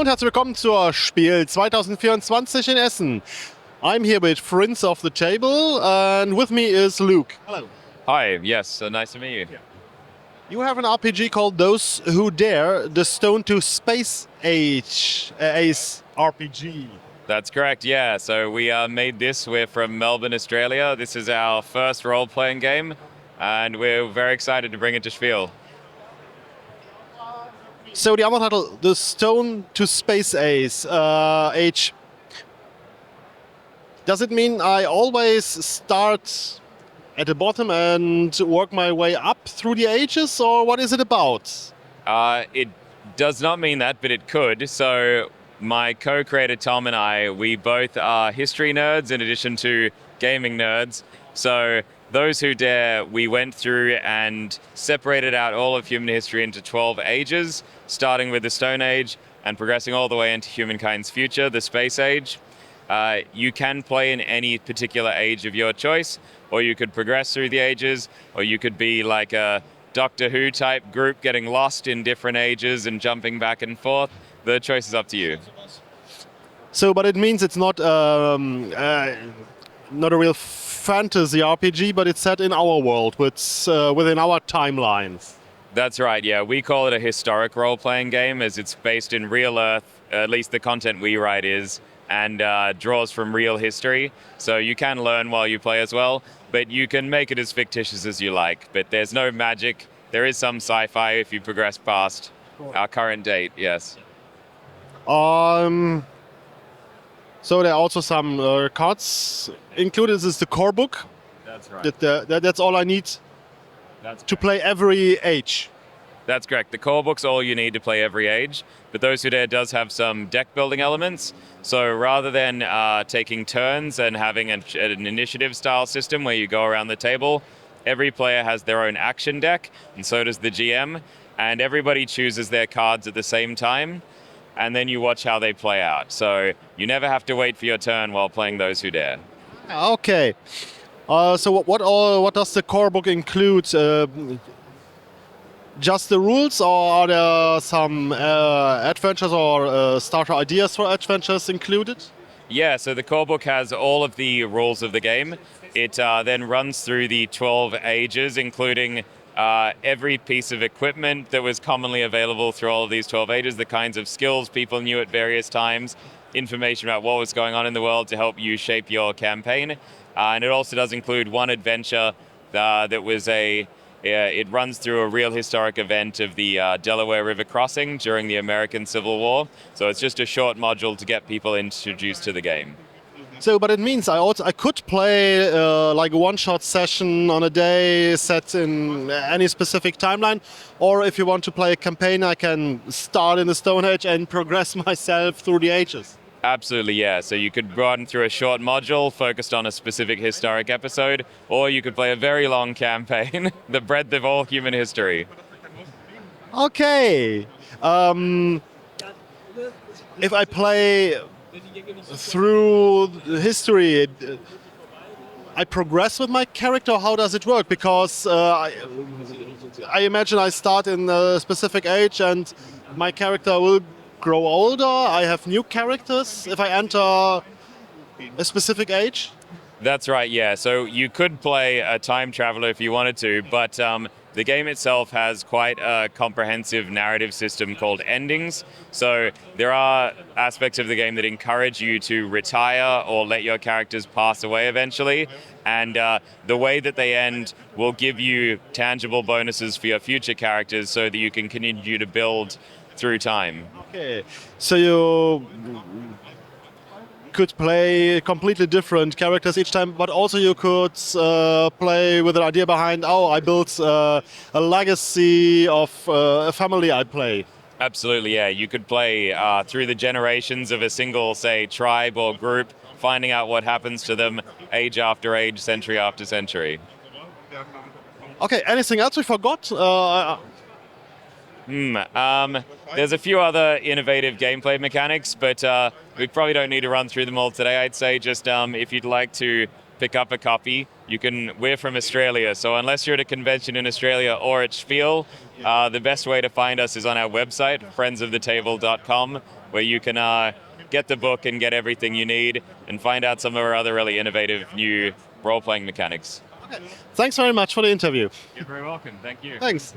Hallo und herzlich willkommen zur Spiel 2024 in Essen. I'm here with friends of the table and with me is Luke. Hello. Hi, yes, so nice to meet you. You have an RPG called Those Who Dare, the Stone to Space Age Ace RPG. That's correct, yeah. So we made this. We're from Melbourne, Australia. This is our first role-playing game, and we're very excited to bring it to Spiel. So the other title, the Stone to Space Age. Does it mean I always start at the bottom and work my way up through the ages, or what is it about? It does not mean that, but it could. So my co-creator Tom and I, we both are history nerds in addition to gaming nerds. So Those Who Dare, we went through and separated out all of human history into 12 ages, starting with the Stone Age and progressing all the way into humankind's future, the Space Age. You can play in any particular age of your choice, or you could progress through the ages, or you could be like a Doctor Who type group getting lost in different ages and jumping back and forth. The choice is up to you. So, but it means it's not not a real fantasy RPG, but it's set in our world, within our timelines. That's right, yeah. We call it a historic role-playing game as it's based in real Earth, at least the content we write is, and draws from real history. So you can learn while you play as well, but you can make it as fictitious as you like. But there's no magic. There is some sci-fi if you progress past our current date, yes. So there are also some cards included. This is the core book. That's right. That's all I need to play every age. That's correct. The core book's all you need to play every age, but Those Who Dare does have some deck building elements. So rather than taking turns and having an initiative style system where you go around the table, every player has their own action deck, and so does the GM, and everybody chooses their cards at the same time, and then you watch how they play out. So you never have to wait for your turn while playing Those Who Dare. Okay. So what does the core book include? Just the rules, or are there some adventures or starter ideas for adventures included? Yeah, so the core book has all of the rules of the game. It then runs through the 12 ages, including every piece of equipment that was commonly available through all of these 12 ages, the kinds of skills people knew at various times, information about what was going on in the world to help you shape your campaign. And it also does include one adventure that was it runs through a real historic event of the Delaware River crossing during the American Civil War. So it's just a short module to get people introduced to the game. So, but it means I could play like a one-shot session on a day set in any specific timeline, or if you want to play a campaign, I can start in the Stone Age and progress myself through the ages. Absolutely, yeah. So you could run through a short module focused on a specific historic episode, or you could play a very long campaign, the breadth of all human history. Okay. If I play through history, I progress with my character. How does it work? Because I imagine I start in a specific age and my character will grow older. I have new characters if I enter a specific age. That's right, yeah. So you could play a time traveler if you wanted to, but the game itself has quite a comprehensive narrative system called endings. So there are aspects of the game that encourage you to retire or let your characters pass away eventually. And the way that they end will give you tangible bonuses for your future characters so that you can continue to build through time. Okay, so you could play completely different characters each time, but also you could play with an idea behind, I built a legacy of a family I play. Absolutely, yeah. You could play through the generations of a single, say, tribe or group, finding out what happens to them age after age, century after century. Okay, anything else we forgot? There's a few other innovative gameplay mechanics, but we probably don't need to run through them all today. I'd say just if you'd like to pick up a copy. We're from Australia, so unless you're at a convention in Australia or at SPIEL, the best way to find us is on our website, friendsofthetable.com, where you can get the book and get everything you need and find out some of our other really innovative new role-playing mechanics. Thanks very much for the interview. You're very welcome. Thank you. Thanks.